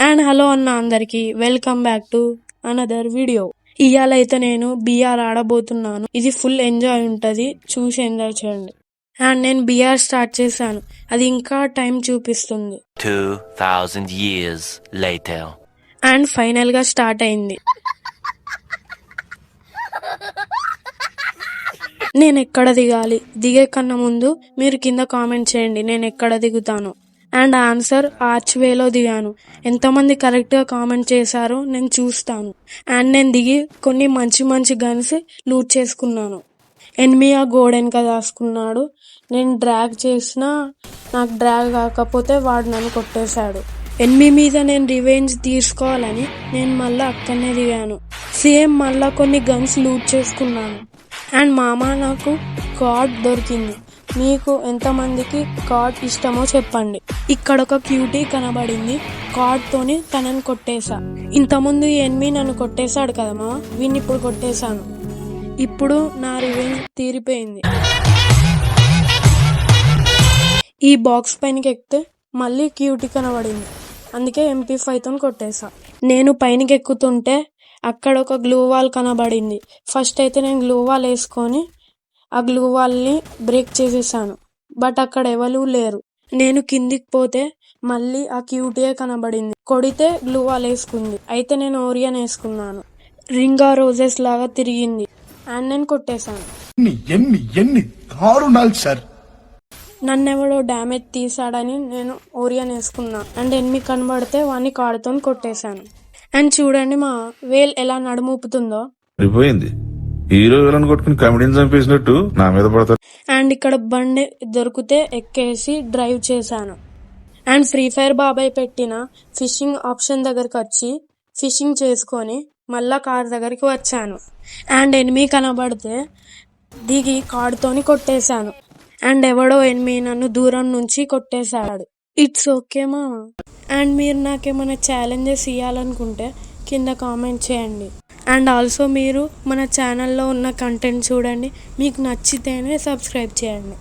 And hello అన్న అందరికి welcome back to another video. ఇవాళైతే నేను బిఆర్ ఆడబోతున్నాను. ఇది ఫుల్ ఎంజాయ్ ఉంటది, చూసి ఎంజాయ్ చేయండి. అండ్ నేను బిఆర్ స్టార్ట్ చేశాను, అది ఇంకా టైం చూపిస్తుంది. 2000 years later. అండ్ ఫైనల్ గా స్టార్ట్ అయింది. నేను ఎక్కడ దిగాలి? దిగే కన్నా ముందు మీరు కింద కామెంట్ చేయండి నేను ఎక్కడ దిగుతాను. అండ్ ఆన్సర్ ఆర్చ్ వేలో దిగాను. ఎంతమంది కరెక్ట్గా కామెంట్ చేశారో నేను చూస్తాను. అండ్ నేను దిగి కొన్ని మంచి మంచి గన్స్ లూట్ చేసుకున్నాను. ఎనిమి ఆ గోడెనక దాసుకున్నాడు. నేను డ్రాగ్ చేసినా నాకు డ్రాగ్ కాకపోతే వాడు నన్ను కొట్టేశాడు. ఎనిమి మీద నేను రివెంజ్ తీసుకోవాలని నేను మళ్ళీ అక్కడనే దిగాను. సేమ్ మళ్ళీ కొన్ని గన్స్ లూట్ చేసుకున్నాను. అండ్ మామ నాకు కార్డ్ దొరికింది. మీకు ఎంతమందికి కార్డ్ ఇష్టమో చెప్పండి. ఇక్కడ ఒక క్యూటీ కనబడింది. కార్డ్ తోని తనని కొట్టేశా. ఇంతకుముందు ఎనిమి నన్ను కొట్టేశాడు కదా మా, వీడిని ఇప్పుడు కొట్టేశాను. ఇప్పుడు నా రివెంజ్ తీరిపోయింది. ఈ బాక్స్ పైనకి ఎక్కితే మళ్ళీ క్యూటీ కనబడింది, అందుకే MP5 తో కొట్టేశా. నేను పైనకి ఎక్కుతుంటే అక్కడ ఒక గ్లూ వాల్ కనబడింది. ఫస్ట్ అయితే నేను గ్లూ వాల్ వేసుకొని ఆ గ్లూ వాల్ని బ్రేక్ చేసేసాను. బట్ అక్కడ ఎవరు లేరు. నేను కిందికి పోతే మళ్ళీ ఆ క్యూటీయే కనబడింది. కొడితే గ్లూ వాల్ వేసుకుంది. అయితే నేను ఓరియన్ వేసుకున్నాను. రింగా రోజెస్ లాగా తిరిగింది అండ్ నేను కొట్టేశాను. నన్నెవడో డ్యామేజ్ తీసాడని నేను ఓరియన్ వేసుకున్నా. అండ్ ఎనిమి కనబడితే వాడిని కాడుతో కొట్టేశాను. అండ్ చూడండి మా వేల్ ఎలా నడుమూపుతుందో. హీరో విలన్ కొట్టుకుని కమెడీని చంపేసినట్టు నా మీద పడతారు. అండ్ ఇక్కడ బండి దొరికితే ఎక్కేసి డ్రైవ్ చేశాను. అండ్ ఫ్రీ ఫైర్ బాబాయ్ పెట్టిన ఫిషింగ్ ఆప్షన్ దగ్గరకు వచ్చి ఫిషింగ్ చేసుకొని మళ్ళా కార్ దగ్గరికి వచ్చాను. అండ్ ఎనిమి కనబడితే దిగి కార్డుతోని కొట్టేశాను. అండ్ ఎవడో ఎనిమి నన్ను దూరం నుంచి కొట్టేశాడు. ఇట్స్ ఓకే మా. అండ్ మీరు నాకేమైనా ఛాలెంజెస్ ఇవ్వాలనుకుంటే కింద కామెంట్ చేయండి. అండ్ ఆల్సో మీరు మన ఛానల్లో ఉన్న కంటెంట్ చూడండి, మీకు నచ్చితేనే సబ్స్క్రైబ్ చేయండి.